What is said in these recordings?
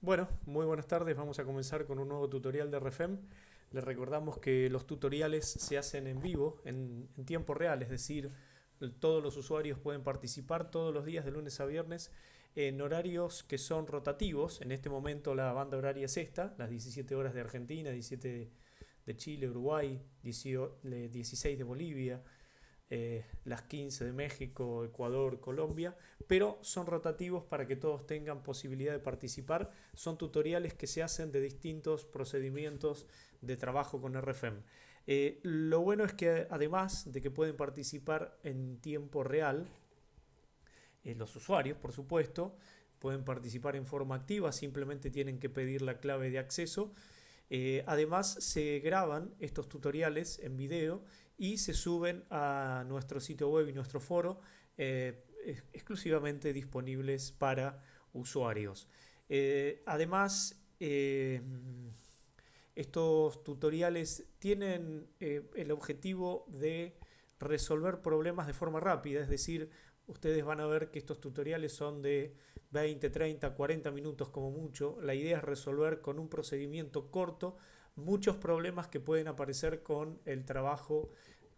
Bueno, muy buenas tardes. Vamos a comenzar con un nuevo tutorial de RFEM. Les recordamos que los tutoriales se hacen en vivo, en tiempo real, es decir, todos los usuarios pueden participar todos los días de lunes a viernes en horarios que son rotativos. En este momento la banda horaria es esta, las 17 horas de Argentina, 17 de Chile, Uruguay, 16 de Bolivia, las 15 de México, Ecuador, Colombia, pero son rotativos para que todos tengan posibilidad de participar. Son tutoriales que se hacen de distintos procedimientos de trabajo con RFEM. Lo bueno es que además de que pueden participar en tiempo real, los usuarios, por supuesto, pueden participar en forma activa, simplemente tienen que pedir la clave de acceso. Además, se graban estos tutoriales en video y se suben a nuestro sitio web y nuestro foro exclusivamente disponibles para usuarios. Además, estos tutoriales tienen el objetivo de resolver problemas de forma rápida, es decir, ustedes van a ver que estos tutoriales son de 20, 30, 40 minutos como mucho. La idea es resolver con un procedimiento corto muchos problemas que pueden aparecer con el trabajo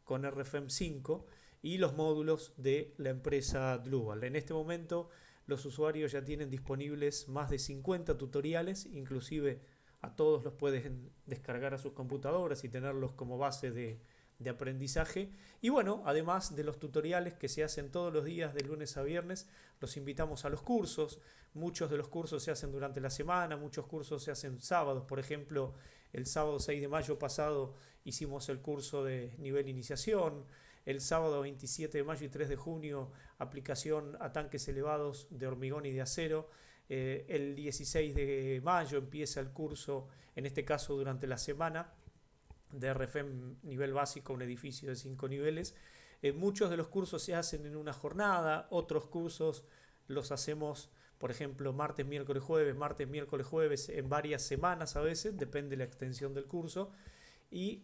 con RFEM 5 y los módulos de la empresa Dluval. En este momento los usuarios ya tienen disponibles más de 50 tutoriales, inclusive a todos los pueden descargar a sus computadoras y tenerlos como base de aprendizaje. Y bueno, además de los tutoriales que se hacen todos los días de lunes a viernes, los invitamos a los cursos. Muchos de los cursos se hacen durante la semana, muchos cursos se hacen sábados. Por ejemplo, el sábado 6 de mayo pasado hicimos el curso de nivel iniciación. El sábado 27 de mayo y 3 de junio, aplicación a tanques elevados de hormigón y de acero. El 16 de mayo empieza el curso, en este caso durante la semana, de RFEM nivel básico, un edificio de 5 niveles. Muchos de los cursos se hacen en una jornada, otros cursos los hacemos, por ejemplo, martes, miércoles, jueves, en varias semanas a veces, depende de la extensión del curso. Y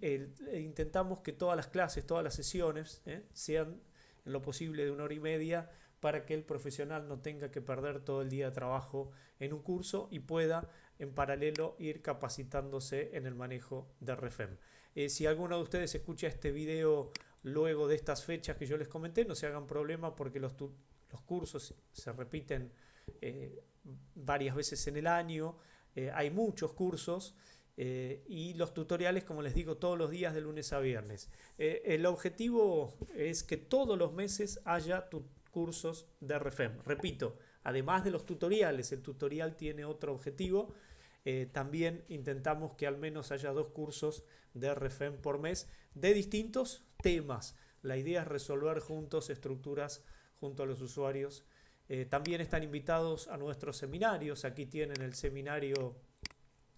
intentamos que todas las clases, todas las sesiones sean en lo posible de 1 hora y media para que el profesional no tenga que perder todo el día de trabajo en un curso y pueda en paralelo ir capacitándose en el manejo de RFEM. Si alguno de ustedes escucha este video luego de estas fechas que yo les comenté, no se hagan problema porque los cursos se repiten varias veces en el año, hay muchos cursos y los tutoriales, como les digo, todos los días de lunes a viernes. El objetivo es que todos los meses haya cursos de RFEM. Repito, además de los tutoriales, el tutorial tiene otro objetivo. También intentamos que al menos haya 2 cursos de RFEM por mes de distintos temas. La idea es resolver juntos estructuras junto a los usuarios. También están invitados a nuestros seminarios. Aquí tienen el seminario,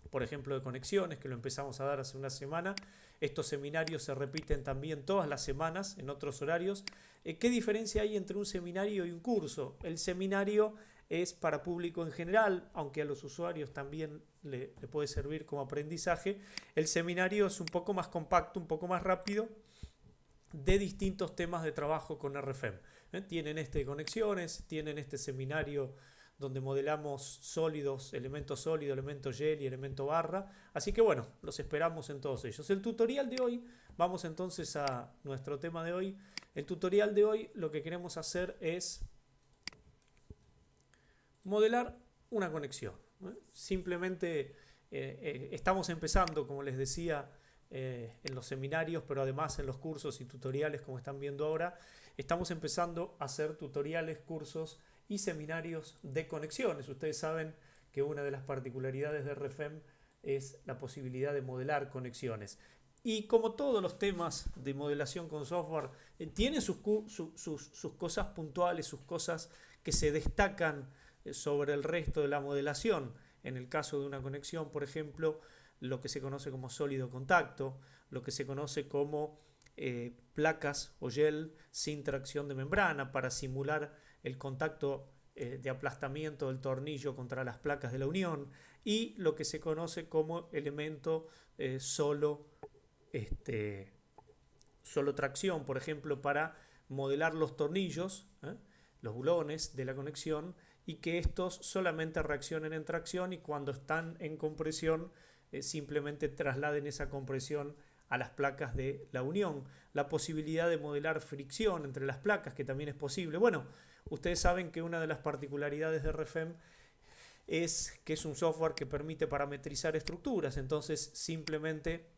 por ejemplo, de conexiones, que lo empezamos a dar hace una semana. Estos seminarios se repiten también todas las semanas en otros horarios. ¿Qué diferencia hay entre un seminario y un curso? El seminario es para público en general, aunque a los usuarios también le puede servir como aprendizaje. El seminario es un poco más compacto, un poco más rápido, de distintos temas de trabajo con RFEM. Tienen este de conexiones, tienen este seminario donde modelamos sólidos, elemento sólido, elemento gel y elemento barra. Así que bueno, los esperamos en todos ellos. El tutorial de hoy, vamos entonces a nuestro tema de hoy. El tutorial de hoy lo que queremos hacer es modelar una conexión. Simplemente estamos empezando, como les decía, en los seminarios, pero además en los cursos y tutoriales, como están viendo ahora, estamos empezando a hacer tutoriales, cursos y seminarios de conexiones. Ustedes saben que una de las particularidades de RFEM es la posibilidad de modelar conexiones. Y como todos los temas de modelación con software, tienen sus cosas puntuales, sus cosas que se destacan sobre el resto de la modelación. En el caso de una conexión, por ejemplo, lo que se conoce como sólido contacto, lo que se conoce como placas o gel sin tracción de membrana para simular el contacto de aplastamiento del tornillo contra las placas de la unión, y lo que se conoce como elemento solo tracción, por ejemplo, para modelar los tornillos, los bulones de la conexión y que estos solamente reaccionen en tracción y cuando están en compresión simplemente trasladen esa compresión a las placas de la unión. La posibilidad de modelar fricción entre las placas, que también es posible. Bueno, ustedes saben que una de las particularidades de RFEM es que es un software que permite parametrizar estructuras, entonces simplemente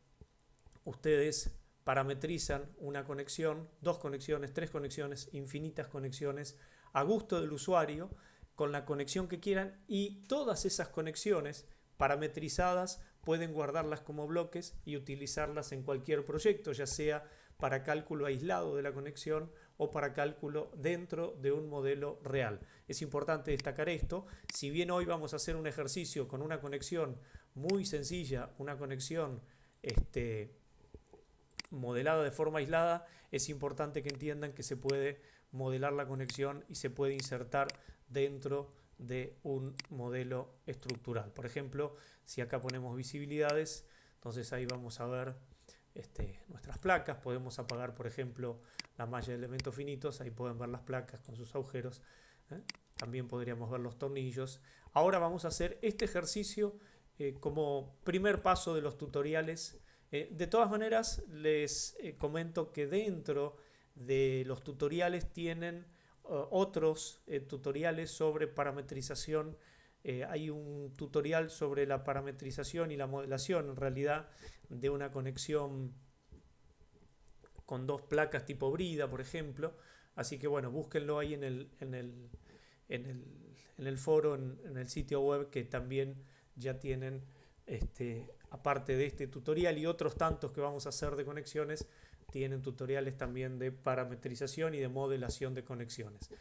ustedes parametrizan una conexión, dos conexiones, tres conexiones, infinitas conexiones a gusto del usuario con la conexión que quieran y todas esas conexiones parametrizadas pueden guardarlas como bloques y utilizarlas en cualquier proyecto, ya sea para cálculo aislado de la conexión o para cálculo dentro de un modelo real. Es importante destacar esto, si bien hoy vamos a hacer un ejercicio con una conexión muy sencilla, una conexión modelada de forma aislada, es importante que entiendan que se puede modelar la conexión y se puede insertar dentro de un modelo estructural. Por ejemplo, si acá ponemos visibilidades, entonces ahí vamos a ver nuestras placas. Podemos apagar, por ejemplo, la malla de elementos finitos. Ahí pueden ver las placas con sus agujeros. También podríamos ver los tornillos. Ahora vamos a hacer este ejercicio como primer paso de los tutoriales. De todas maneras, les comento que dentro de los tutoriales tienen otros tutoriales sobre parametrización. Hay un tutorial sobre la parametrización y la modelación en realidad de una conexión con dos placas tipo brida, por ejemplo. Así que bueno, búsquenlo ahí en el foro, en el sitio web, que también ya tienen, aparte de este tutorial y otros tantos que vamos a hacer de conexiones, tienen tutoriales también de parametrización y de modelación de conexiones.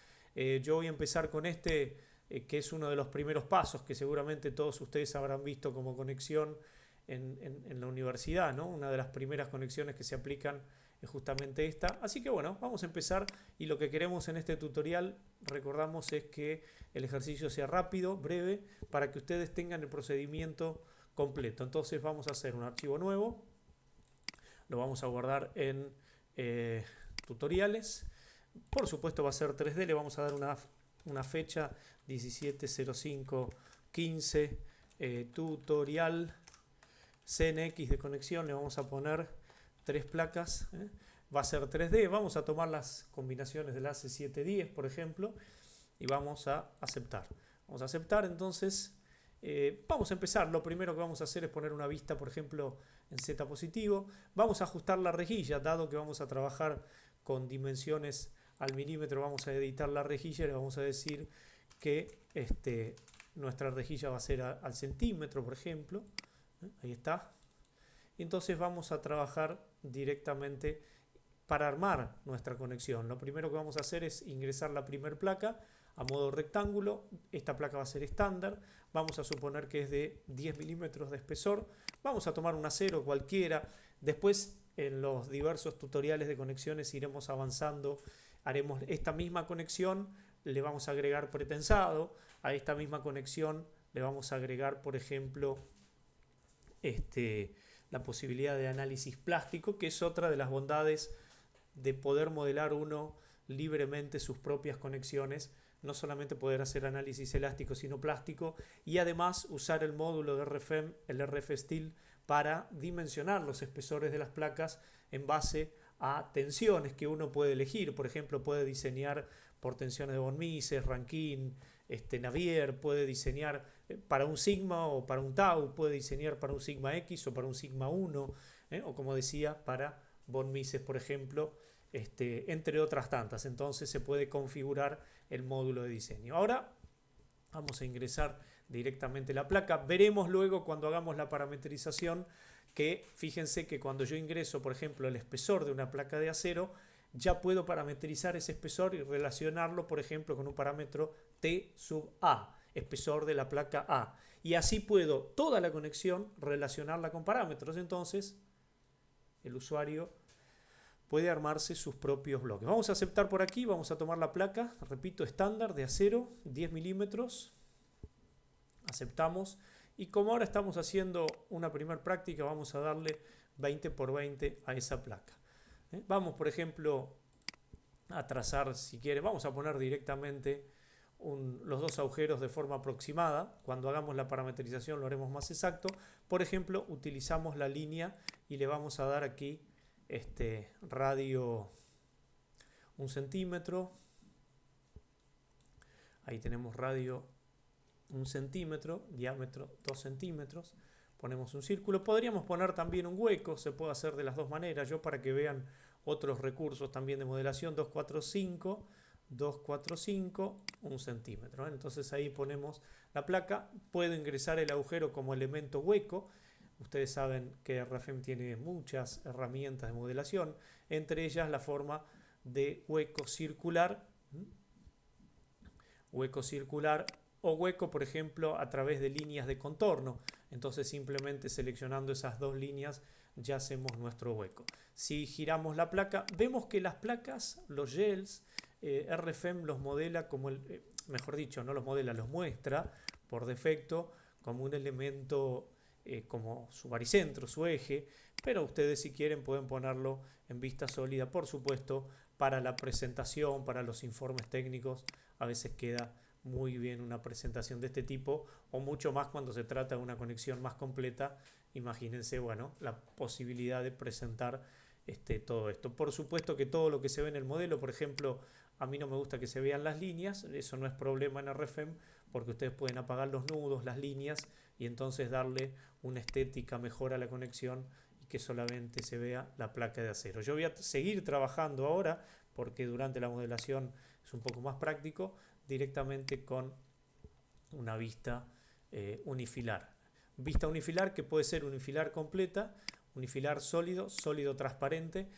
Yo voy a empezar con que es uno de los primeros pasos que seguramente todos ustedes habrán visto como conexión en la universidad, ¿no? Una de las primeras conexiones que se aplican es justamente esta. Así que bueno, vamos a empezar y lo que queremos en este tutorial, recordamos, es que el ejercicio sea rápido, breve, para que ustedes tengan el procedimiento completo. Entonces vamos a hacer un archivo nuevo, lo vamos a guardar en tutoriales. Por supuesto va a ser 3D, le vamos a dar una fecha 17/05/15, tutorial CNX de conexión, le vamos a poner 3 placas, va a ser 3D, vamos a tomar las combinaciones del AC710 por ejemplo y vamos a aceptar. Vamos a aceptar, entonces vamos a empezar. Lo primero que vamos a hacer es poner una vista, por ejemplo, en Z positivo. Vamos a ajustar la rejilla, dado que vamos a trabajar con dimensiones al milímetro, vamos a editar la rejilla y le vamos a decir que nuestra rejilla va a ser al centímetro, por ejemplo. Ahí está. Y entonces vamos a trabajar directamente para armar nuestra conexión. Lo primero que vamos a hacer es ingresar la primera placa a modo rectángulo. Esta placa va a ser estándar. Vamos a suponer que es de 10 milímetros de espesor. Vamos a tomar un acero cualquiera. Después, en los diversos tutoriales de conexiones iremos avanzando. Haremos esta misma conexión, le vamos a agregar pretensado. A esta misma conexión le vamos a agregar, por ejemplo, la posibilidad de análisis plástico, que es otra de las bondades de poder modelar uno libremente sus propias conexiones. No solamente poder hacer análisis elástico, sino plástico, y además usar el módulo de RFEM, el RF-Steel, para dimensionar los espesores de las placas en base a tensiones que uno puede elegir. Por ejemplo, puede diseñar por tensiones de von Mises, Rankine, Navier, puede diseñar para un sigma o para un tau, puede diseñar para un sigma X o para un sigma 1, o como decía, para von Mises, por ejemplo, entre otras tantas. Entonces se puede configurar el módulo de diseño. Ahora vamos a ingresar directamente la placa. Veremos luego cuando hagamos la parametrización que fíjense que cuando yo ingreso, por ejemplo, el espesor de una placa de acero, ya puedo parametrizar ese espesor y relacionarlo, por ejemplo, con un parámetro T sub A, espesor de la placa A. Y así puedo toda la conexión relacionarla con parámetros. Entonces, el usuario puede armarse sus propios bloques. Vamos a aceptar por aquí, vamos a tomar la placa, repito, estándar de acero, 10 milímetros. Aceptamos. Y como ahora estamos haciendo una primera práctica, vamos a darle 20 por 20 a esa placa. Vamos, por ejemplo, a trazar, si quiere, vamos a poner directamente los dos agujeros de forma aproximada. Cuando hagamos la parametrización lo haremos más exacto. Por ejemplo, utilizamos la línea y le vamos a dar aquí radio 1 centímetro. Ahí tenemos radio 1 centímetro, diámetro 2 centímetros. Ponemos un círculo. Podríamos poner también un hueco, se puede hacer de las dos maneras. Yo, para que vean otros recursos también de modelación, 245, 245, 1 centímetro. Entonces ahí ponemos la placa. Puedo ingresar el agujero como elemento hueco. Ustedes saben que RFEM tiene muchas herramientas de modelación, entre ellas la forma de hueco circular. Hueco circular o hueco, por ejemplo, a través de líneas de contorno. Entonces simplemente seleccionando esas dos líneas ya hacemos nuestro hueco. Si giramos la placa, vemos que las placas, los gels, RFEM los modela como mejor dicho, no los modela, los muestra por defecto como un elemento como su baricentro, su eje, pero ustedes, si quieren, pueden ponerlo en vista sólida, por supuesto. Para la presentación, para los informes técnicos, a veces queda muy bien una presentación de este tipo, o mucho más cuando se trata de una conexión más completa. Imagínense, bueno, la posibilidad de presentar todo esto. Por supuesto que todo lo que se ve en el modelo, por ejemplo, a mí no me gusta que se vean las líneas, eso no es problema en RFEM, porque ustedes pueden apagar los nudos, las líneas, y entonces darle una estética mejor a la conexión y que solamente se vea la placa de acero. Yo voy a seguir trabajando ahora, porque durante la modelación es un poco más práctico, directamente con una vista unifilar. Vista unifilar, que puede ser unifilar completa, unifilar sólido, sólido transparente.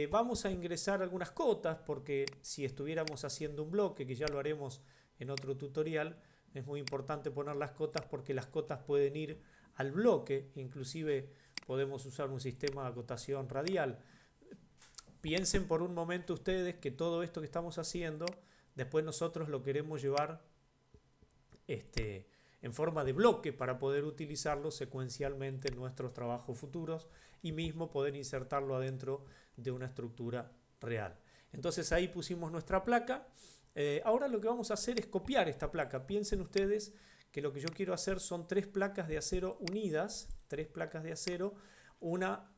Vamos a ingresar algunas cotas, porque si estuviéramos haciendo un bloque, que ya lo haremos en otro tutorial, es muy importante poner las cotas, porque las cotas pueden ir al bloque. Inclusive podemos usar un sistema de acotación radial. Piensen por un momento ustedes que todo esto que estamos haciendo, después nosotros lo queremos llevar en forma de bloque para poder utilizarlo secuencialmente en nuestros trabajos futuros y mismo poder insertarlo adentro de una estructura real. Entonces ahí pusimos nuestra placa. Ahora lo que vamos a hacer es copiar esta placa. Piensen ustedes que lo que yo quiero hacer son 3 placas de acero unidas, 3 placas de acero, una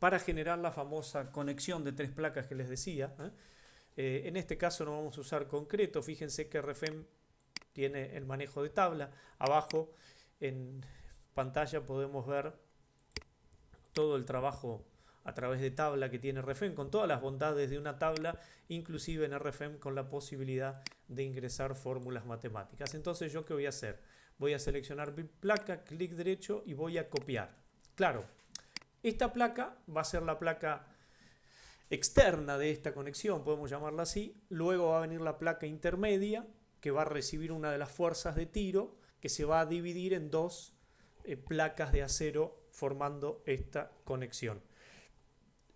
para generar la famosa conexión de 3 placas que les decía. En este caso no vamos a usar concreto. Fíjense que RFEM tiene el manejo de tabla. Abajo en pantalla podemos ver todo el trabajo a través de tabla que tiene RFEM, con todas las bondades de una tabla, inclusive en RFEM con la posibilidad de ingresar fórmulas matemáticas. Entonces, ¿yo qué voy a hacer? Voy a seleccionar mi placa, clic derecho y voy a copiar. Claro, esta placa va a ser la placa externa de esta conexión, podemos llamarla así. Luego va a venir la placa intermedia, que va a recibir una de las fuerzas de tiro, que se va a dividir en 2 placas de acero formando esta conexión.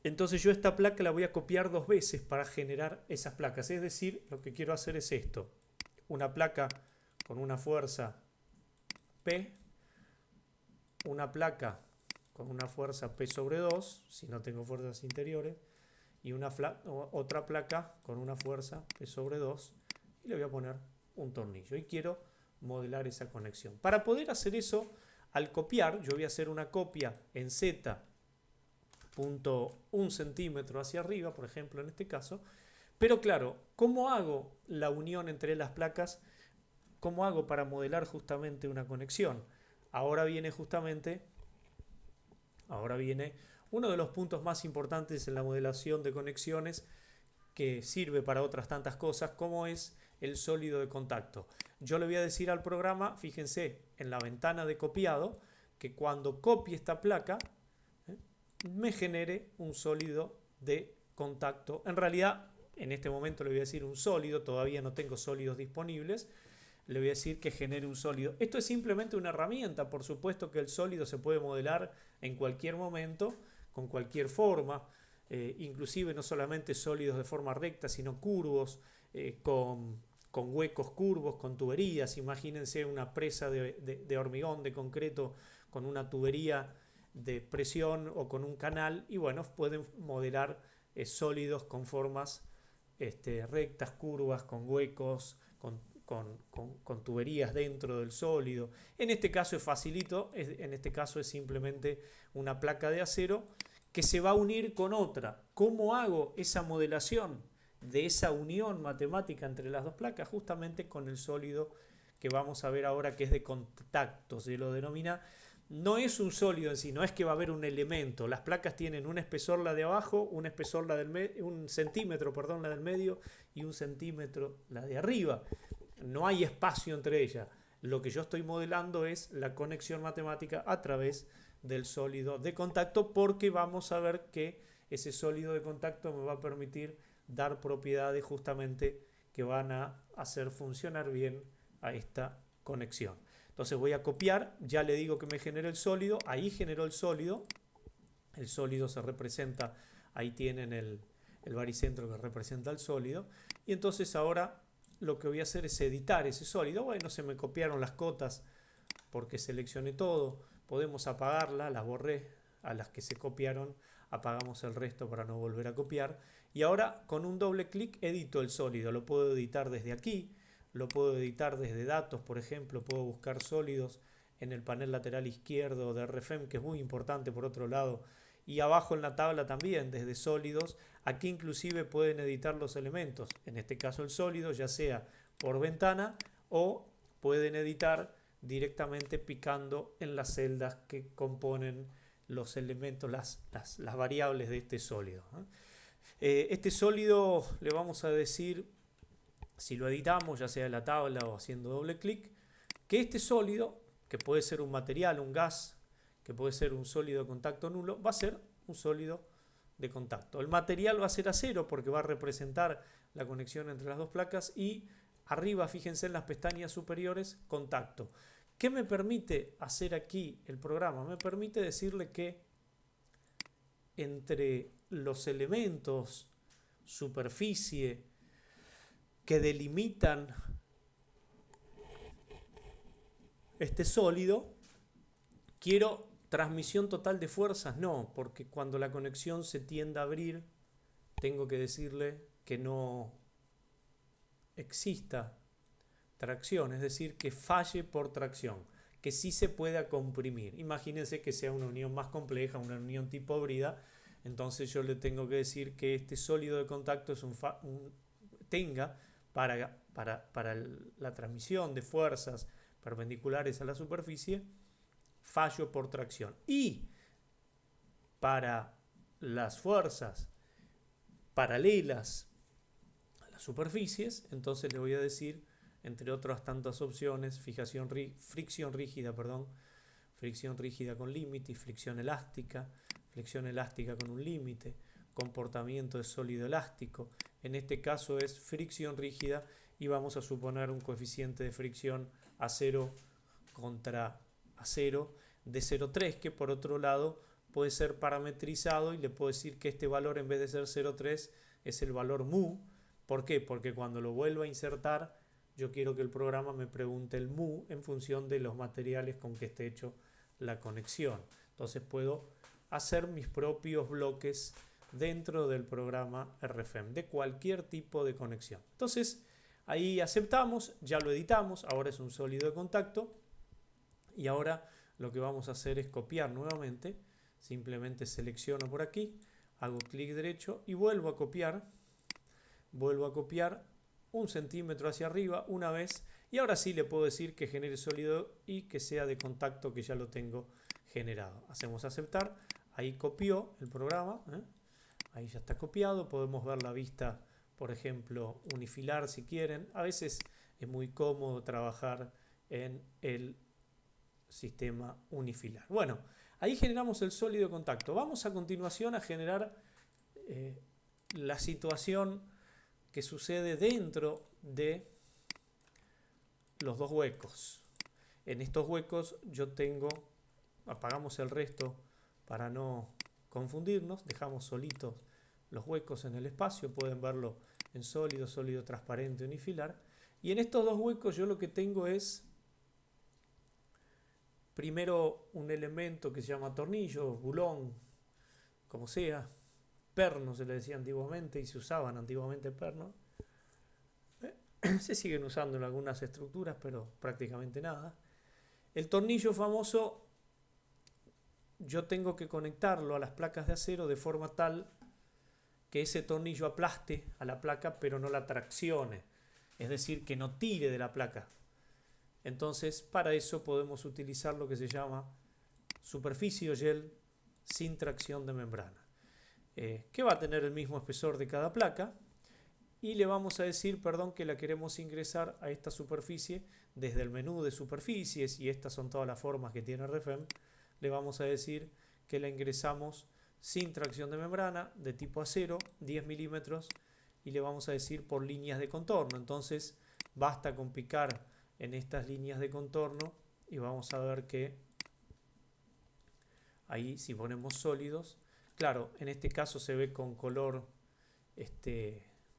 Entonces yo esta placa la voy a copiar 2 veces para generar esas placas. Es decir, lo que quiero hacer es esto. Una placa con una fuerza P, una placa con una fuerza P sobre 2, si no tengo fuerzas interiores, y otra placa con una fuerza P sobre 2, y le voy a poner un tornillo. Y quiero modelar esa conexión. Para poder hacer eso, al copiar, yo voy a hacer una copia en Z, 0.1 centímetro hacia arriba, por ejemplo, en este caso. Pero claro, ¿cómo hago la unión entre las placas? ¿Cómo hago para modelar justamente una conexión? Ahora viene uno de los puntos más importantes en la modelación de conexiones, que sirve para otras tantas cosas, como es el sólido de contacto. Yo le voy a decir al programa, fíjense, en la ventana de copiado, que cuando copie esta placa, me genere un sólido de contacto. En realidad, en este momento le voy a decir un sólido, todavía no tengo sólidos disponibles, le voy a decir que genere un sólido. Esto es simplemente una herramienta. Por supuesto que el sólido se puede modelar en cualquier momento, con cualquier forma, inclusive no solamente sólidos de forma recta, sino curvos, con huecos curvos, con tuberías. Imagínense una presa de hormigón, de concreto, con una tubería de presión o con un canal, y bueno, pueden modelar sólidos con formas rectas, curvas, con huecos, con tuberías dentro del sólido. En este caso es facilito, en este caso es simplemente una placa de acero que se va a unir con otra. ¿Cómo hago esa modelación de esa unión matemática entre las dos placas? Justamente con el sólido que vamos a ver ahora, que es de contacto, se lo denomina. No es un sólido en sí, no es que va a haber un elemento. Las placas tienen un espesor la de abajo, un espesor un centímetro, perdón, la del medio, y un centímetro la de arriba. No hay espacio entre ellas. Lo que yo estoy modelando es la conexión matemática a través del sólido de contacto, porque vamos a ver que ese sólido de contacto me va a permitir dar propiedades justamente que van a hacer funcionar bien a esta conexión. Entonces voy a copiar, ya le digo que me genere el sólido, ahí generó el sólido se representa, ahí tienen el baricentro que representa el sólido, y entonces ahora lo que voy a hacer es editar ese sólido. Bueno, se me copiaron las cotas porque seleccioné todo, podemos apagarlas, las borré, a las que se copiaron apagamos el resto para no volver a copiar, y ahora con un doble clic edito el sólido. Lo puedo editar desde aquí, lo puedo editar desde datos, por ejemplo, puedo buscar sólidos en el panel lateral izquierdo de RFEM, que es muy importante por otro lado, y abajo en la tabla también desde sólidos. Aquí inclusive pueden editar los elementos, en este caso el sólido, ya sea por ventana, o pueden editar directamente picando en las celdas que componen los elementos, las variables de este sólido. Este sólido le vamos a decir, si lo editamos, ya sea en la tabla o haciendo doble clic, que este sólido, que puede ser un material, un gas, que puede ser un sólido de contacto nulo, va a ser un sólido de contacto. El material va a ser acero porque va a representar la conexión entre las dos placas, y arriba, fíjense en las pestañas superiores, contacto. ¿Qué me permite hacer aquí el programa? Me permite decirle que entre los elementos, superficie, que delimitan este sólido, quiero transmisión total de fuerzas. No, porque cuando la conexión se tiende a abrir, tengo que decirle que no exista tracción, es decir, que falle por tracción, que sí se pueda comprimir. Imagínense que sea una unión más compleja, una unión tipo brida, entonces yo le tengo que decir que este sólido de contacto es tenga para la transmisión de fuerzas perpendiculares a la superficie, fallo por tracción. Y para las fuerzas paralelas a las superficies, entonces le voy a decir, entre otras tantas opciones, fricción rígida con límite, y flexión elástica con un límite, comportamiento de sólido elástico. En este caso es fricción rígida, y vamos a suponer un coeficiente de fricción acero contra acero de 0,3, que por otro lado puede ser parametrizado, y le puedo decir que este valor, en vez de ser 0,3, es el valor mu. ¿Por qué? Porque cuando lo vuelva a insertar, yo quiero que el programa me pregunte el mu en función de los materiales con que esté hecho la conexión. Entonces puedo hacer mis propios bloques dentro del programa RFEM de cualquier tipo de conexión. Entonces ahí aceptamos, ya lo editamos, ahora es un sólido de contacto, y ahora lo que vamos a hacer es copiar nuevamente. Simplemente selecciono por aquí, hago clic derecho y vuelvo a copiar 1 centímetro hacia arriba una vez, y ahora sí le puedo decir que genere sólido y que sea de contacto, que ya lo tengo generado. Hacemos aceptar, ahí copió el programa, ahí ya está copiado. Podemos ver la vista, por ejemplo, unifilar si quieren. A veces es muy cómodo trabajar en el sistema unifilar. Bueno, ahí generamos el sólido de contacto. Vamos a continuación a generar la situación que sucede dentro de los dos huecos. En estos huecos yo tengo, apagamos el resto para no confundirnos, dejamos solitos los huecos en el espacio, pueden verlo en sólido, sólido transparente, unifilar. Y en estos dos huecos yo lo que tengo es primero un elemento que se llama tornillo, bulón, como sea, pernos se le decía antiguamente y se usaban antiguamente pernos. Se siguen usando en algunas estructuras, pero prácticamente nada. El tornillo famoso, yo tengo que conectarlo a las placas de acero de forma tal que ese tornillo aplaste a la placa, pero no la traccione. Es decir, que no tire de la placa. Entonces, para eso podemos utilizar lo que se llama superficie o gel sin tracción de membrana, que va a tener el mismo espesor de cada placa, y le vamos a decir, que la queremos ingresar a esta superficie desde el menú de superficies, y estas son todas las formas que tiene RFEM. Le vamos a decir que la ingresamos sin tracción de membrana, de tipo acero, 10 milímetros, y le vamos a decir por líneas de contorno. Entonces basta con picar en estas líneas de contorno y vamos a ver que ahí, si ponemos sólidos, claro, en este caso se ve con color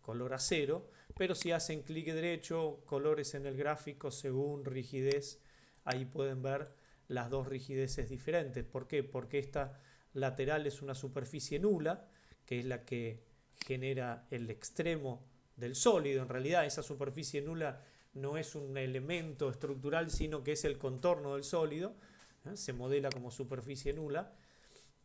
color acero, pero si hacen clic derecho, colores en el gráfico según rigidez, ahí pueden ver las dos rigideces diferentes. ¿Por qué? Porque esta lateral es una superficie nula, que es la que genera el extremo del sólido. En realidad esa superficie nula no es un elemento estructural, sino que es el contorno del sólido, se modela como superficie nula.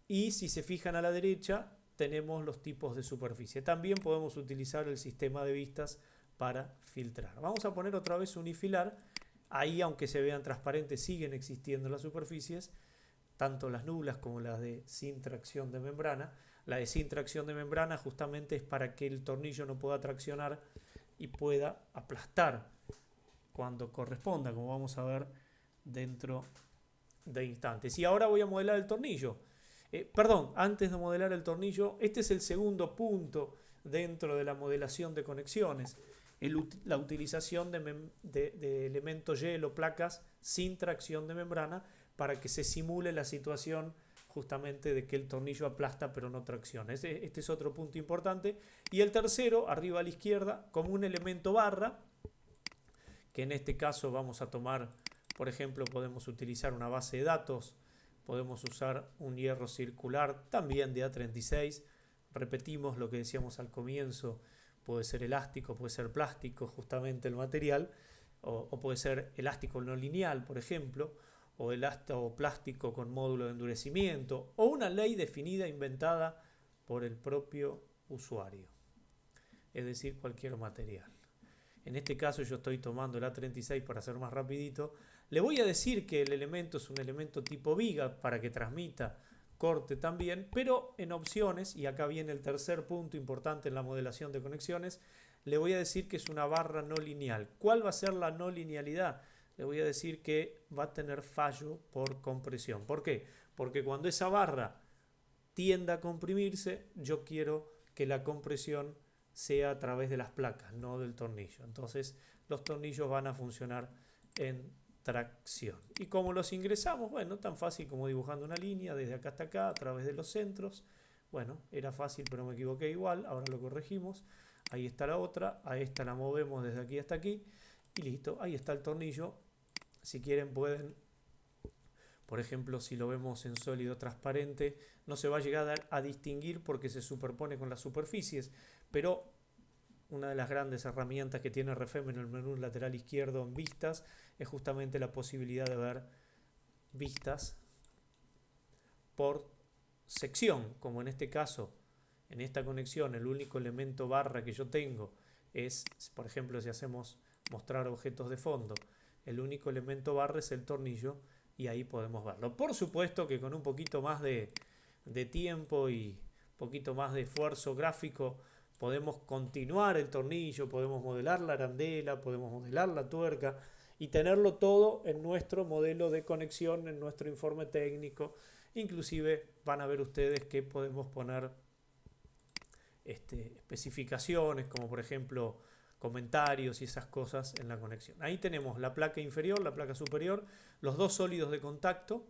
Y si se fijan a la derecha, tenemos los tipos de superficie. También podemos utilizar el sistema de vistas para filtrar. Vamos a poner otra vez unifilar. Ahí, aunque se vean transparentes, siguen existiendo las superficies, tanto las nulas como las de sin tracción de membrana. La de sin tracción de membrana justamente es para que el tornillo no pueda traccionar y pueda aplastar cuando corresponda, como vamos a ver dentro de instantes. Y ahora voy a modelar el tornillo. Antes de modelar el tornillo, este es el segundo punto dentro de la modelación de conexiones, la utilización de elementos hielo, placas sin tracción de membrana, para que se simule la situación justamente de que el tornillo aplasta pero no tracciona. Este es otro punto importante. Y el tercero, arriba a la izquierda, como un elemento barra, que en este caso vamos a tomar, por ejemplo, podemos utilizar una base de datos. Podemos usar un hierro circular, también de A36. Repetimos lo que decíamos al comienzo. Puede ser elástico, puede ser plástico, justamente el material. O puede ser elástico no lineal, por ejemplo. O plástico con módulo de endurecimiento. O una ley definida, inventada por el propio usuario. Es decir, cualquier material. En este caso yo estoy tomando el A36 para ser más rapidito. Le voy a decir que el elemento es un elemento tipo viga para que transmita corte también, pero en opciones, y acá viene el tercer punto importante en la modelación de conexiones, le voy a decir que es una barra no lineal. ¿Cuál va a ser la no linealidad? Le voy a decir que va a tener fallo por compresión. ¿Por qué? Porque cuando esa barra tienda a comprimirse, yo quiero que la compresión sea a través de las placas, no del tornillo. Entonces los tornillos van a funcionar en tracción. ¿Y cómo los ingresamos? Bueno, tan fácil como dibujando una línea desde acá hasta acá a través de los centros. Bueno, era fácil pero me equivoqué igual, ahora lo corregimos. Ahí está la otra, a esta la movemos desde aquí hasta aquí y listo, ahí está el tornillo. Si quieren pueden, por ejemplo, si lo vemos en sólido transparente, no se va a llegar a distinguir porque se superpone con las superficies, pero una de las grandes herramientas que tiene RFEM en el menú lateral izquierdo en vistas es justamente la posibilidad de ver vistas por sección, como en este caso, en esta conexión, el único elemento barra que yo tengo es, por ejemplo, si hacemos mostrar objetos de fondo, el único elemento barra es el tornillo y ahí podemos verlo. Por supuesto que con un poquito más de tiempo y un poquito más de esfuerzo gráfico podemos continuar el tornillo, podemos modelar la arandela, podemos modelar la tuerca y tenerlo todo en nuestro modelo de conexión, en nuestro informe técnico. Inclusive van a ver ustedes que podemos poner especificaciones, como por ejemplo comentarios y esas cosas en la conexión. Ahí tenemos la placa inferior, la placa superior, los dos sólidos de contacto.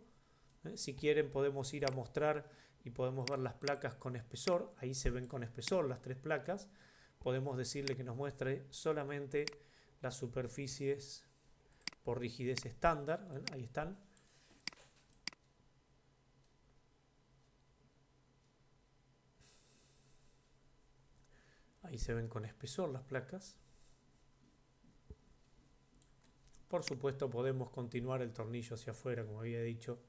Si quieren podemos ir a mostrar y podemos ver las placas con espesor. Ahí se ven con espesor las tres placas. Podemos decirle que nos muestre solamente las superficies por rigidez estándar. Ahí están. Ahí se ven con espesor las placas. Por supuesto podemos continuar el tornillo hacia afuera, como había dicho.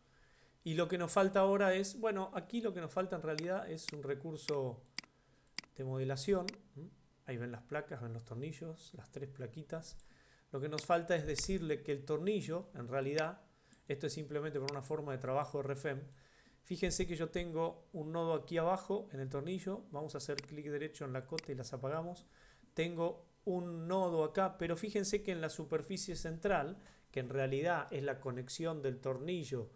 Y lo que nos falta ahora es, bueno, aquí lo que nos falta en realidad es un recurso de modelación. Ahí ven las placas, ven los tornillos, las 3 plaquitas. Lo que nos falta es decirle que el tornillo, en realidad, esto es simplemente por una forma de trabajo de RFEM. Fíjense que yo tengo un nodo aquí abajo en el tornillo. Vamos a hacer clic derecho en la cota y las apagamos. Tengo un nodo acá, pero fíjense que en la superficie central, que en realidad es la conexión del tornillo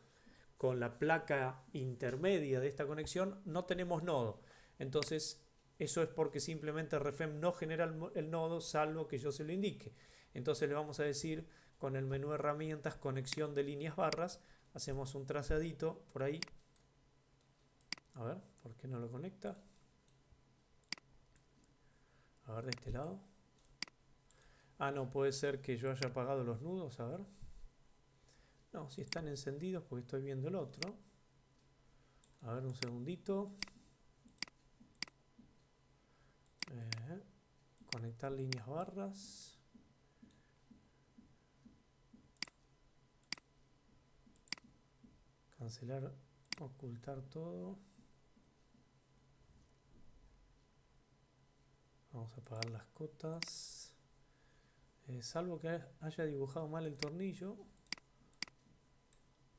con la placa intermedia de esta conexión, no tenemos nodo. Entonces, eso es porque simplemente RFEM no genera el nodo salvo que yo se lo indique. Entonces le vamos a decir con el menú herramientas, conexión de líneas barras, hacemos un trazadito por ahí. A ver, ¿por qué no lo conecta? A ver, de este lado. Ah, no, puede ser que yo haya apagado los nudos, a ver. No, si están encendidos porque estoy viendo el otro. A ver, un segundito. Conectar líneas barras. Cancelar, ocultar todo. Vamos a apagar las cotas. Salvo que haya dibujado mal el tornillo.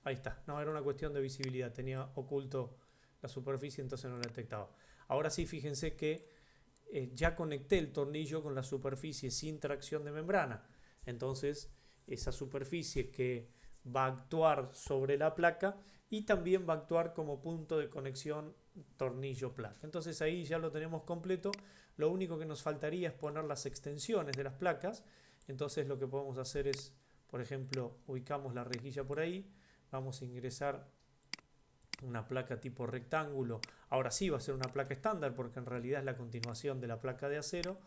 Ahí está. No, era una cuestión de visibilidad. Tenía oculto la superficie, entonces no lo detectaba. Ahora sí, fíjense que ya conecté el tornillo con la superficie sin tracción de membrana. Entonces, esa superficie que va a actuar sobre la placa y también va a actuar como punto de conexión tornillo-placa. Entonces ahí ya lo tenemos completo. Lo único que nos faltaría es poner las extensiones de las placas. Entonces lo que podemos hacer es, por ejemplo, ubicamos la rejilla por ahí. Vamos a ingresar una placa tipo rectángulo. Ahora sí va a ser una placa estándar porque en realidad es la continuación de la placa de acero.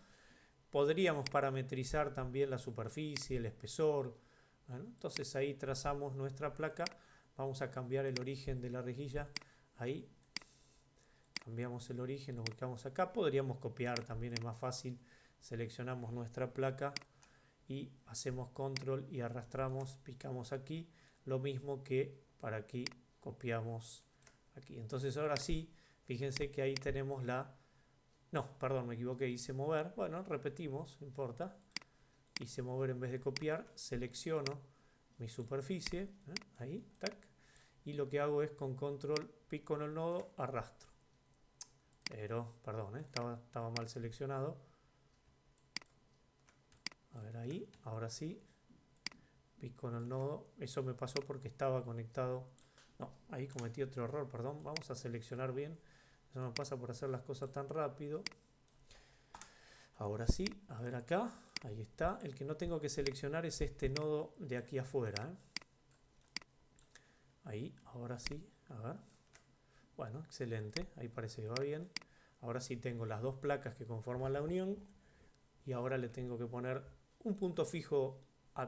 Podríamos parametrizar también la superficie, el espesor. Bueno, entonces ahí trazamos nuestra placa. Vamos a cambiar el origen de la rejilla. Ahí cambiamos el origen, lo ubicamos acá. Podríamos copiar, también es más fácil. Seleccionamos nuestra placa y hacemos control y arrastramos, picamos aquí. Lo mismo que para aquí, copiamos aquí. Entonces ahora sí, fíjense que ahí tenemos la... No, perdón, me equivoqué, hice mover. Bueno, repetimos, no importa. Hice mover en vez de copiar. Selecciono mi superficie. Ahí, tac. Y lo que hago es con control, pico en el nodo, arrastro. Pero, perdón, estaba mal seleccionado. A ver ahí, ahora sí. Pico en el nodo. Eso me pasó porque estaba conectado. No, ahí cometí otro error, perdón. Vamos a seleccionar bien. Eso me pasa por hacer las cosas tan rápido. Ahora sí, a ver acá. Ahí está. El que no tengo que seleccionar es este nodo de aquí afuera. Ahí, ahora sí. A ver. Bueno, excelente. Ahí parece que va bien. Ahora sí tengo las dos placas que conforman la unión. Y ahora le tengo que poner un punto fijo.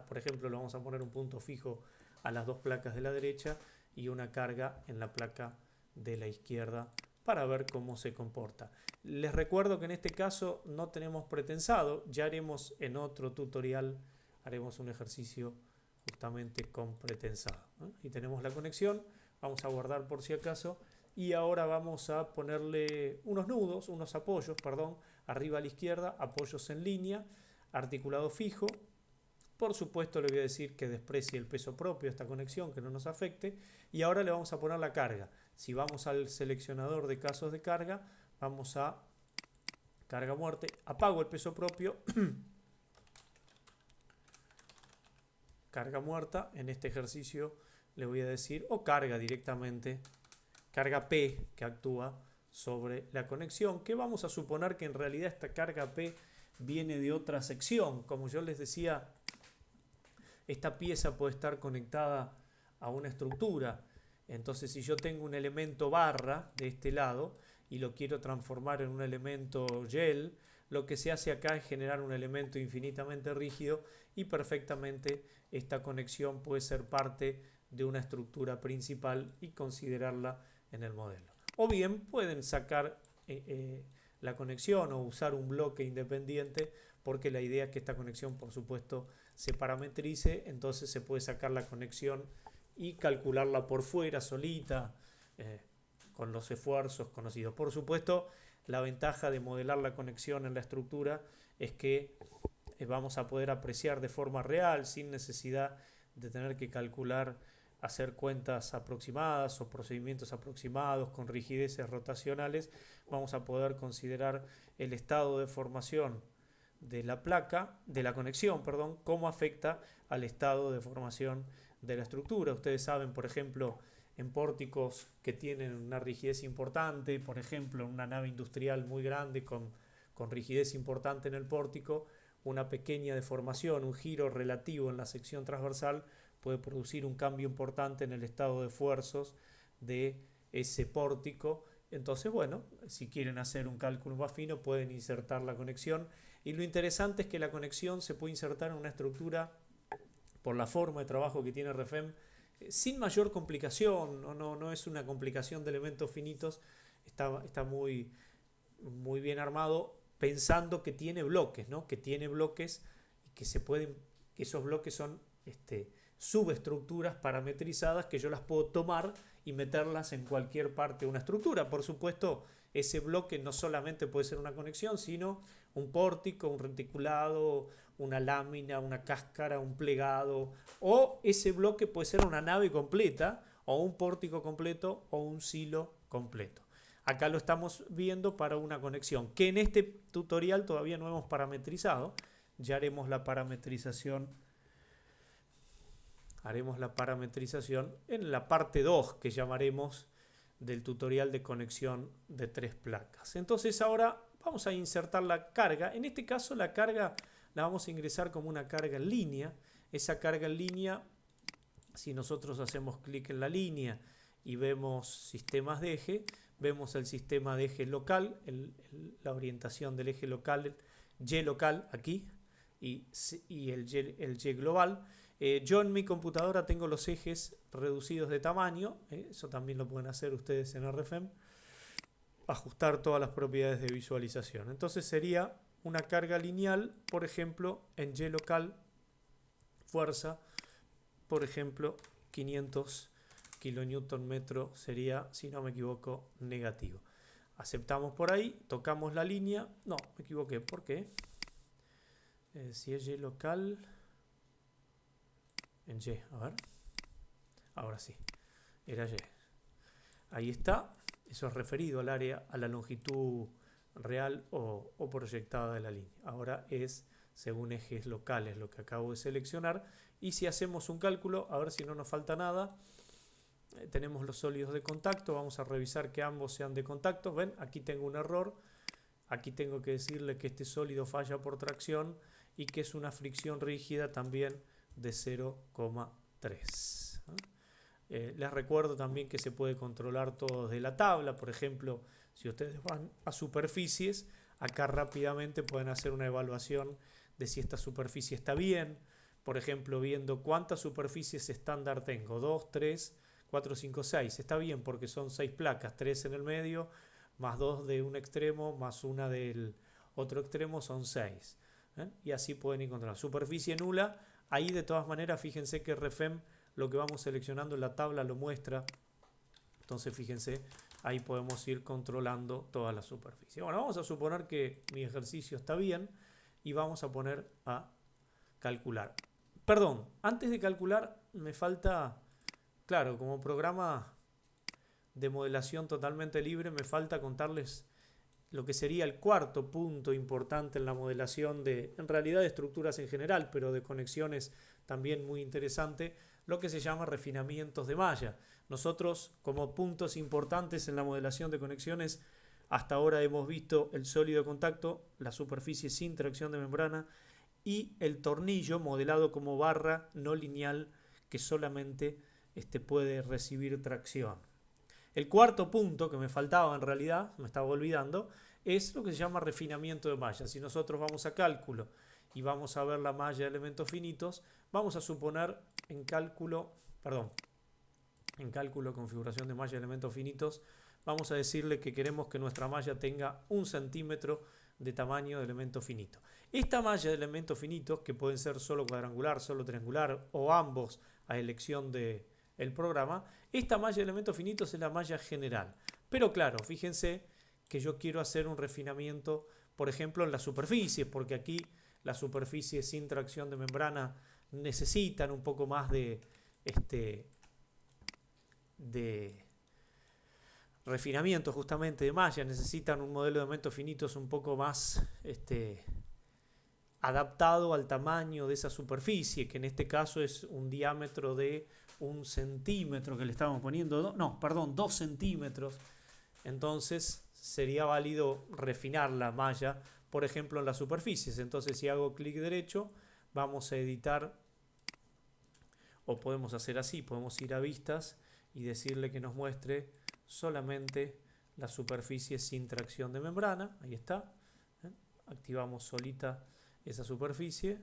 Por ejemplo, le vamos a poner un punto fijo a las dos placas de la derecha y una carga en la placa de la izquierda para ver cómo se comporta. Les recuerdo que en este caso no tenemos pretensado, ya haremos en otro tutorial, haremos un ejercicio justamente con pretensado. Y tenemos la conexión, vamos a guardar por si acaso y ahora vamos a ponerle unos nudos, unos apoyos, perdón, arriba a la izquierda, apoyos en línea, articulado fijo. Por supuesto le voy a decir que desprecie el peso propio de esta conexión, que no nos afecte. Y ahora le vamos a poner la carga. Si vamos al seleccionador de casos de carga, vamos a carga muerte. Apago el peso propio. Carga muerta. En este ejercicio le voy a decir, o carga directamente, carga P que actúa sobre la conexión, que vamos a suponer que en realidad esta carga P viene de otra sección. Como yo les decía, esta pieza puede estar conectada a una estructura. Entonces, si yo tengo un elemento barra de este lado y lo quiero transformar en un elemento gel, lo que se hace acá es generar un elemento infinitamente rígido y perfectamente esta conexión puede ser parte de una estructura principal y considerarla en el modelo. O bien pueden sacar la conexión o usar un bloque independiente, porque la idea es que esta conexión, por supuesto, se parametrice, entonces se puede sacar la conexión y calcularla por fuera, solita, con los esfuerzos conocidos. Por supuesto, la ventaja de modelar la conexión en la estructura es que vamos a poder apreciar de forma real, sin necesidad de tener que calcular, hacer cuentas aproximadas o procedimientos aproximados con rigideces rotacionales. Vamos a poder considerar el estado de formación de la placa, de la conexión, perdón, cómo afecta al estado de formación de la estructura. Ustedes saben, por ejemplo, en pórticos que tienen una rigidez importante, por ejemplo, en una nave industrial muy grande con rigidez importante en el pórtico, una pequeña deformación, un giro relativo en la sección transversal puede producir un cambio importante en el estado de esfuerzos de ese pórtico. Entonces, bueno, si quieren hacer un cálculo más fino, pueden insertar la conexión. Y lo interesante es que la conexión se puede insertar en una estructura por la forma de trabajo que tiene REFEM sin mayor complicación. No es una complicación de elementos finitos, está muy bien armado, pensando que tiene bloques, ¿no? Que tiene bloques y que esos bloques son subestructuras parametrizadas que yo las puedo tomar y meterlas en cualquier parte de una estructura. Por supuesto, ese bloque no solamente puede ser una conexión, sino un pórtico, un reticulado, una lámina, una cáscara, un plegado, o ese bloque puede ser una nave completa, o un pórtico completo, o un silo completo. Acá lo estamos viendo para una conexión, que en este tutorial todavía no hemos parametrizado. Ya haremos la parametrización en la parte 2, que llamaremos del tutorial de conexión de 3 placas. Entonces ahora vamos a insertar la carga. En este caso la carga la vamos a ingresar como una carga en línea. Esa carga en línea, si nosotros hacemos clic en la línea y vemos sistemas de eje, vemos el sistema de eje local, la orientación del eje local, el Y local aquí y el Y global. Yo en mi computadora tengo los ejes reducidos de tamaño, eso también lo pueden hacer ustedes en RFEM, ajustar todas las propiedades de visualización. Entonces sería una carga lineal, por ejemplo, en Y local, fuerza, por ejemplo, 500 kN sería, si no me equivoco, negativo. Aceptamos por ahí, tocamos la línea. No, me equivoqué. ¿Por qué? Si es Y local, en Y, a ver. Ahora sí, era Y. Ahí está. Eso es referido al área, a la longitud real o proyectada de la línea. Ahora es según ejes locales lo que acabo de seleccionar. Y si hacemos un cálculo, a ver si no nos falta nada. Tenemos los sólidos de contacto, vamos a revisar que ambos sean de contacto. Ven, aquí tengo un error, aquí tengo que decirle que este sólido falla por tracción y que es una fricción rígida también de 0,3. Les recuerdo también que se puede controlar todo desde la tabla. Por ejemplo, si ustedes van a superficies, acá rápidamente pueden hacer una evaluación de si esta superficie está bien. Por ejemplo, viendo cuántas superficies estándar tengo, 2, 3, 4, 5, 6. Está bien porque son 6 placas, 3 en el medio, más 2 de un extremo, más una del otro extremo, son 6. Y así pueden encontrar. Superficie nula, ahí de todas maneras, fíjense que RFEM, lo que vamos seleccionando en la tabla lo muestra. Entonces, fíjense, ahí podemos ir controlando toda la superficie. Bueno, vamos a suponer que mi ejercicio está bien y vamos a poner a calcular. Perdón, antes de calcular me falta... Claro, como programa de modelación totalmente libre me falta contarles lo que sería el cuarto punto importante en la modelación en realidad de estructuras en general, pero de conexiones también muy interesante, lo que se llama refinamientos de malla. Nosotros, como puntos importantes en la modelación de conexiones, hasta ahora hemos visto el sólido de contacto, la superficie sin tracción de membrana y el tornillo modelado como barra no lineal que solamente puede recibir tracción. El cuarto punto que me faltaba en realidad, me estaba olvidando, es lo que se llama refinamiento de malla. Si nosotros vamos a cálculo y vamos a ver la malla de elementos finitos, vamos a suponer en en cálculo de configuración de malla de elementos finitos, vamos a decirle que queremos que nuestra malla tenga 1 centímetro de tamaño de elemento finito. Esta malla de elementos finitos, que pueden ser solo cuadrangular, solo triangular o ambos a elección del programa, esta malla de elementos finitos es la malla general. Pero claro, fíjense que yo quiero hacer un refinamiento, por ejemplo, en las superficies, porque aquí las superficies sin tracción de membrana necesitan un poco más de refinamiento justamente de malla, necesitan un modelo de elementos finitos un poco más adaptado al tamaño de esa superficie, que en este caso es un diámetro de 1 centímetro que le estamos poniendo, no, perdón, 2 centímetros. Entonces sería válido refinar la malla, por ejemplo, en las superficies. Entonces, si hago clic derecho, vamos a editar, o podemos hacer así, podemos ir a vistas y decirle que nos muestre solamente la superficie sin tracción de membrana. Ahí está. Activamos solita esa superficie.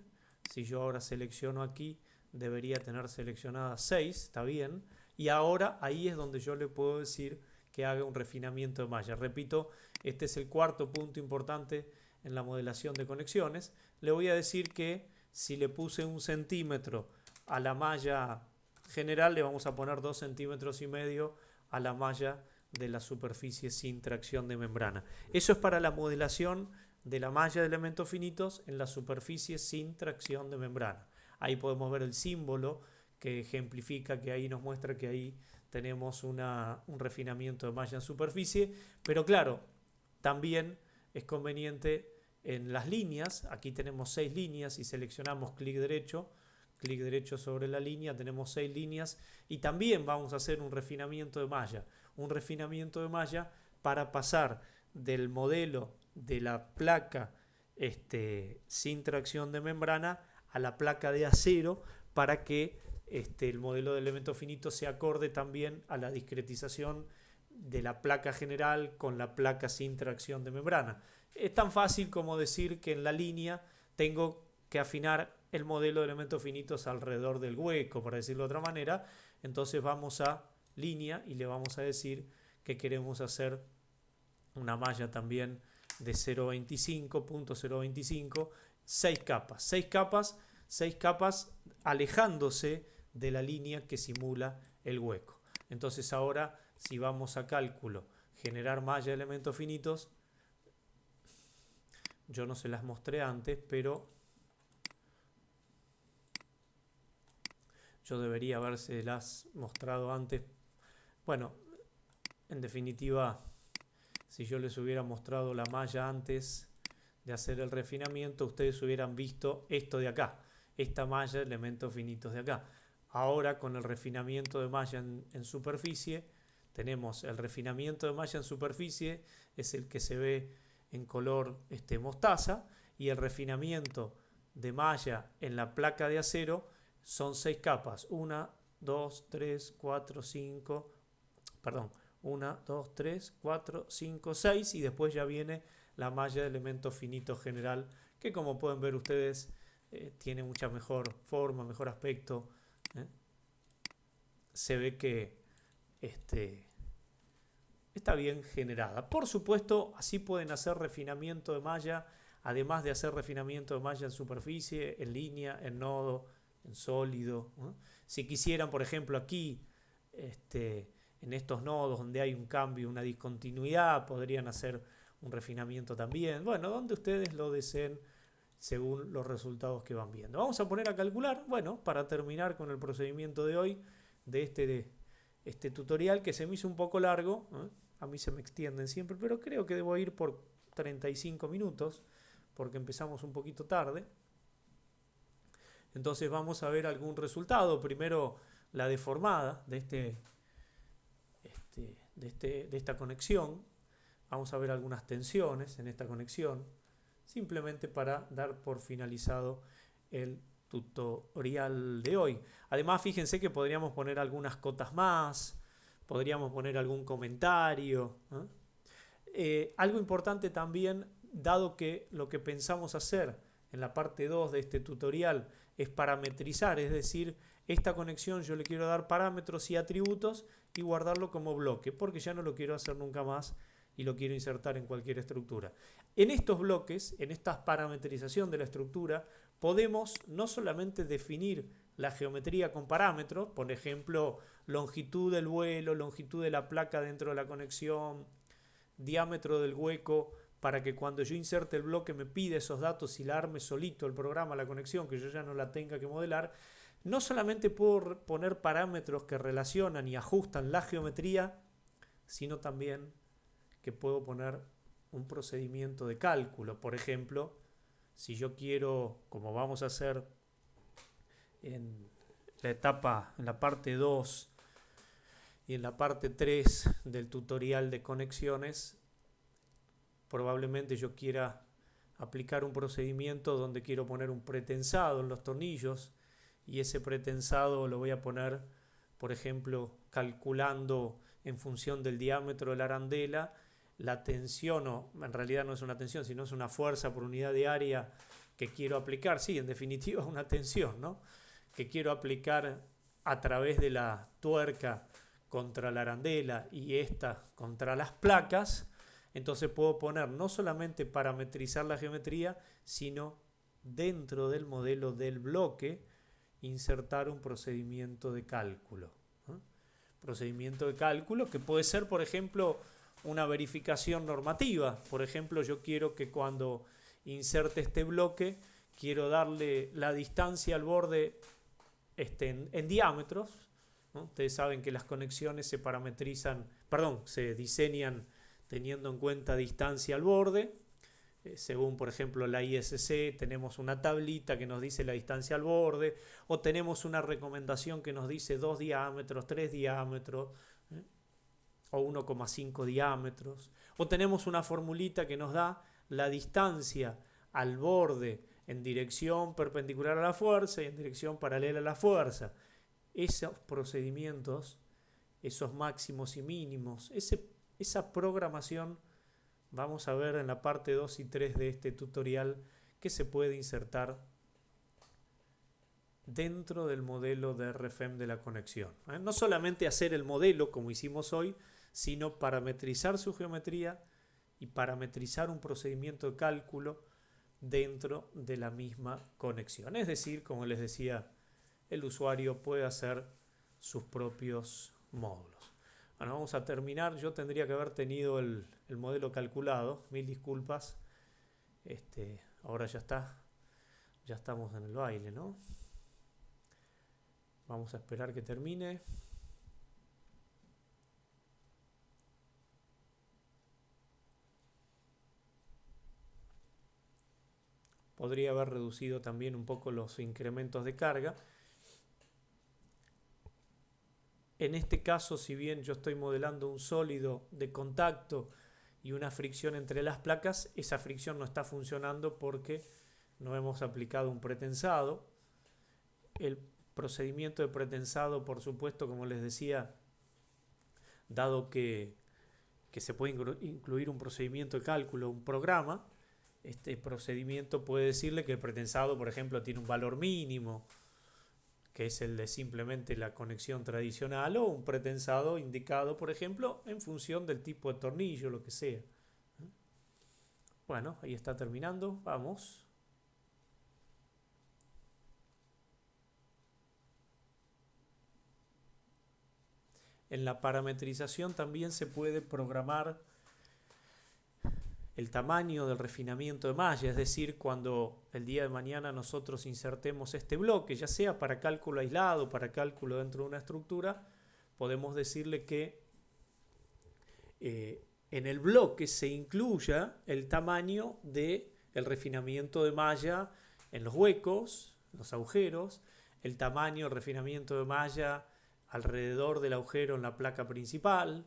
Si yo ahora selecciono aquí, debería tener seleccionada 6, está bien. Y ahora ahí es donde yo le puedo decir que haga un refinamiento de malla. Repito, este es el cuarto punto importante en la modelación de conexiones. Le voy a decir que si le puse 1 centímetro a la malla general, le vamos a poner 2,5 centímetros a la malla de la superficie sin tracción de membrana. Eso es para la modelación de la malla de elementos finitos en la superficie sin tracción de membrana. Ahí podemos ver el símbolo que ejemplifica, que ahí nos muestra que ahí tenemos un refinamiento de malla en superficie, pero claro, también es conveniente en las líneas. Aquí tenemos 6 líneas y seleccionamos clic derecho sobre la línea, tenemos 6 líneas y también vamos a hacer un refinamiento de malla para pasar del modelo de la placa sin tracción de membrana a la placa de acero, para que el modelo de elementos finitos se acorde también a la discretización de la placa general con la placa sin tracción de membrana. Es tan fácil como decir que en la línea tengo que afinar el modelo de elementos finitos alrededor del hueco, para decirlo de otra manera. Entonces vamos a línea y le vamos a decir que queremos hacer una malla también de 0.25, 6 capas alejándose de la línea que simula el hueco. Entonces ahora, si vamos a cálculo, generar malla de elementos finitos, yo no se las mostré antes, pero yo debería habérselas mostrado antes. Bueno, en definitiva, si yo les hubiera mostrado la malla antes de hacer el refinamiento, ustedes hubieran visto esto de acá, esta malla de elementos finitos de acá. Ahora, con el refinamiento de malla en superficie, tenemos el refinamiento de malla en superficie, es el que se ve en color mostaza, y el refinamiento de malla en la placa de acero son 6 capas. 1, 2, 3, 4, 5, perdón, 1, 2, 3, 4, 5, 6, y después ya viene la malla de elementos finitos general, que como pueden ver ustedes tiene mucha mejor forma, mejor aspecto. Se ve que está bien generada. Por supuesto, así pueden hacer refinamiento de malla, además de hacer refinamiento de malla en superficie, en línea, en nodo, en sólido. Si quisieran, por ejemplo, aquí, en estos nodos donde hay un cambio, una discontinuidad, podrían hacer un refinamiento también. Bueno, donde ustedes lo deseen según los resultados que van viendo. Vamos a poner a calcular, bueno, para terminar con el procedimiento de hoy, de este tutorial, que se me hizo un poco largo. A mí se me extienden siempre, pero creo que debo ir por 35 minutos, porque empezamos un poquito tarde. Entonces vamos a ver algún resultado. Primero, la deformada de esta conexión. Vamos a ver algunas tensiones en esta conexión, simplemente para dar por finalizado el tutorial de hoy. Además, fíjense que podríamos poner algunas cotas más, podríamos poner algún comentario. Algo importante también, dado que lo que pensamos hacer en la parte 2 de este tutorial es parametrizar, es decir, esta conexión yo le quiero dar parámetros y atributos y guardarlo como bloque, porque ya no lo quiero hacer nunca más y lo quiero insertar en cualquier estructura. En estos bloques, en esta parametrización de la estructura, podemos no solamente definir la geometría con parámetros, por ejemplo, longitud del vuelo, longitud de la placa dentro de la conexión, diámetro del hueco, para que cuando yo inserte el bloque me pida esos datos y la arme solito el programa, la conexión, que yo ya no la tenga que modelar. No solamente puedo poner parámetros que relacionan y ajustan la geometría, sino también que puedo poner un procedimiento de cálculo. Por ejemplo, si yo quiero, como vamos a hacer en la etapa, en la parte 2 y en la parte 3 del tutorial de conexiones, probablemente yo quiera aplicar un procedimiento donde quiero poner un pretensado en los tornillos y ese pretensado lo voy a poner, por ejemplo, calculando en función del diámetro de la arandela la tensión, o en realidad no es una tensión, sino es una fuerza por unidad de área que quiero aplicar. Sí, en definitiva es una tensión, ¿no? Que quiero aplicar a través de la tuerca contra la arandela y esta contra las placas. Entonces puedo poner no solamente parametrizar la geometría, sino dentro del modelo del bloque insertar un procedimiento de cálculo. Procedimiento de cálculo que puede ser, por ejemplo, una verificación normativa. Por ejemplo, yo quiero que cuando inserte este bloque, quiero darle la distancia al borde en diámetros, ¿no? Ustedes saben que las conexiones se parametrizan, se diseñan teniendo en cuenta distancia al borde. Según, por ejemplo, la ISC, tenemos una tablita que nos dice la distancia al borde, o tenemos una recomendación que nos dice 2 diámetros, 3 diámetros, o 1,5 diámetros, o tenemos una formulita que nos da la distancia al borde en dirección perpendicular a la fuerza y en dirección paralela a la fuerza. Esos procedimientos, esos máximos y mínimos, esa programación, vamos a ver en la parte 2 y 3 de este tutorial que se puede insertar dentro del modelo de RFEM de la conexión. No solamente hacer el modelo como hicimos hoy, sino parametrizar su geometría y parametrizar un procedimiento de cálculo dentro de la misma conexión. Es decir, como les decía, el usuario puede hacer sus propios módulos. Bueno, vamos a terminar. Yo tendría que haber tenido el modelo calculado. Mil disculpas. Ahora ya está. Ya estamos en el baile, ¿no? Vamos a esperar que termine. Podría haber reducido también un poco los incrementos de carga. En este caso, si bien yo estoy modelando un sólido de contacto y una fricción entre las placas, esa fricción no está funcionando porque no hemos aplicado un pretensado. El procedimiento de pretensado, por supuesto, como les decía, dado que se puede incluir un procedimiento de cálculo, un programa, este procedimiento puede decirle que el pretensado, por ejemplo, tiene un valor mínimo, que es el de simplemente la conexión tradicional, o un pretensado indicado, por ejemplo, en función del tipo de tornillo, lo que sea. Bueno, ahí está terminando. Vamos. En la parametrización también se puede programar el tamaño del refinamiento de malla, es decir, cuando el día de mañana nosotros insertemos este bloque, ya sea para cálculo aislado, para cálculo dentro de una estructura, podemos decirle que en el bloque se incluya el tamaño del refinamiento de malla en los huecos, en los agujeros, el tamaño del refinamiento de malla alrededor del agujero en la placa principal,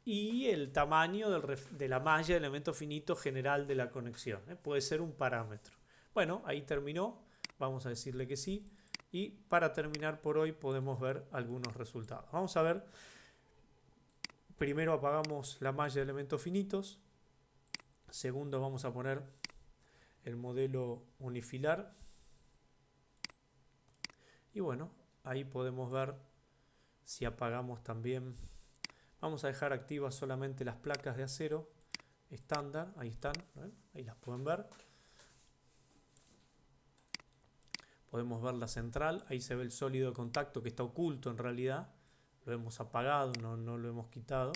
y el tamaño de la malla de elemento finito general de la conexión. Puede ser un parámetro. Bueno, ahí terminó. Vamos a decirle que sí. Y para terminar por hoy podemos ver algunos resultados. Vamos a ver. Primero apagamos la malla de elementos finitos. Segundo vamos a poner el modelo unifilar. Y bueno, ahí podemos ver si apagamos también. Vamos a dejar activas solamente las placas de acero estándar. Ahí están, ¿ven? Ahí las pueden ver. Podemos ver la central. Ahí se ve el sólido de contacto que está oculto en realidad. Lo hemos apagado, no lo hemos quitado.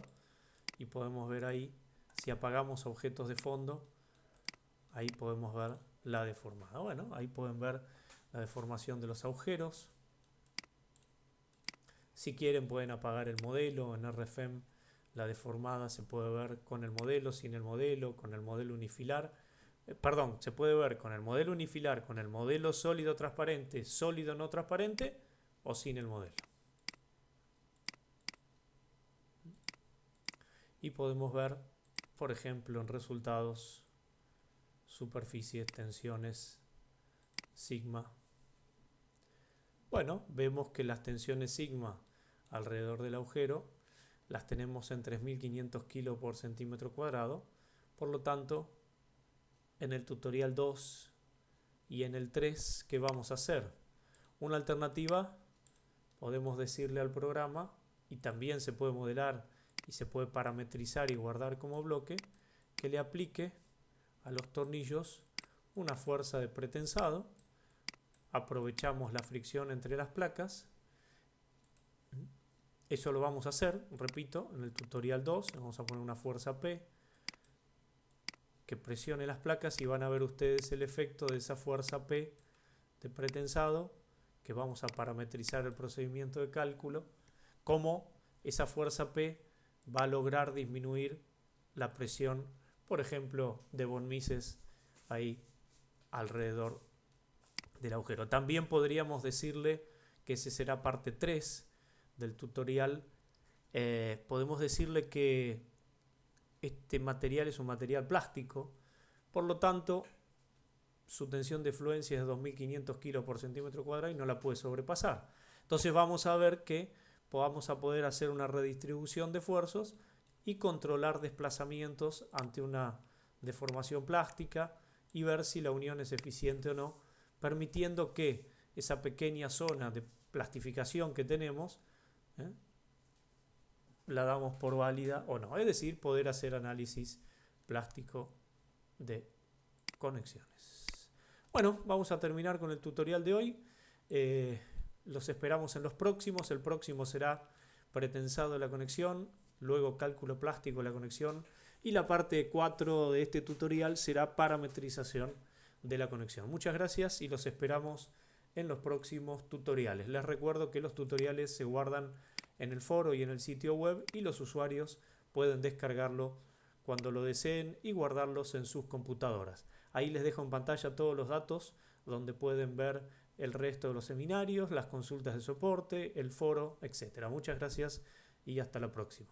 Y podemos ver ahí, si apagamos objetos de fondo, ahí podemos ver la deformada. Bueno, ahí pueden ver la deformación de los agujeros. Si quieren pueden apagar el modelo. En RFEM la deformada se puede ver con el modelo, sin el modelo, con el modelo unifilar. Perdón, se puede ver con el modelo unifilar, con el modelo sólido transparente, sólido no transparente o sin el modelo. Y podemos ver, por ejemplo, en resultados, superficies, tensiones, sigma. Bueno, vemos que las tensiones sigma alrededor del agujero las tenemos en 3.500 kilos por centímetro cuadrado. Por lo tanto, en el tutorial 2 y en el 3, ¿qué vamos a hacer? Una alternativa, podemos decirle al programa, y también se puede modelar y se puede parametrizar y guardar como bloque, que le aplique a los tornillos una fuerza de pretensado. Aprovechamos la fricción entre las placas. Eso lo vamos a hacer, repito, en el tutorial 2. Vamos a poner una fuerza P que presione las placas y van a ver ustedes el efecto de esa fuerza P de pretensado, que vamos a parametrizar el procedimiento de cálculo, cómo esa fuerza P va a lograr disminuir la presión, por ejemplo, de von Mises ahí alrededor del agujero. También podríamos decirle que ese será parte 3 del tutorial. Podemos decirle que este material es un material plástico, por lo tanto su tensión de fluencia es de 2.500 kilos por centímetro cuadrado y no la puede sobrepasar. Entonces vamos a ver que vamos a poder hacer una redistribución de esfuerzos y controlar desplazamientos ante una deformación plástica y ver si la unión es eficiente o no, permitiendo que esa pequeña zona de plastificación que tenemos la damos por válida o no. Es decir, poder hacer análisis plástico de conexiones. Bueno, vamos a terminar con el tutorial de hoy. Los esperamos en los próximos. El próximo será pretensado de la conexión, luego cálculo plástico de la conexión y la parte 4 de este tutorial será parametrización de la conexión. Muchas gracias y los esperamos en los próximos tutoriales. Les recuerdo que los tutoriales se guardan en el foro y en el sitio web y los usuarios pueden descargarlo cuando lo deseen y guardarlos en sus computadoras. Ahí les dejo en pantalla todos los datos donde pueden ver el resto de los seminarios, las consultas de soporte, el foro, etc. Muchas gracias y hasta la próxima.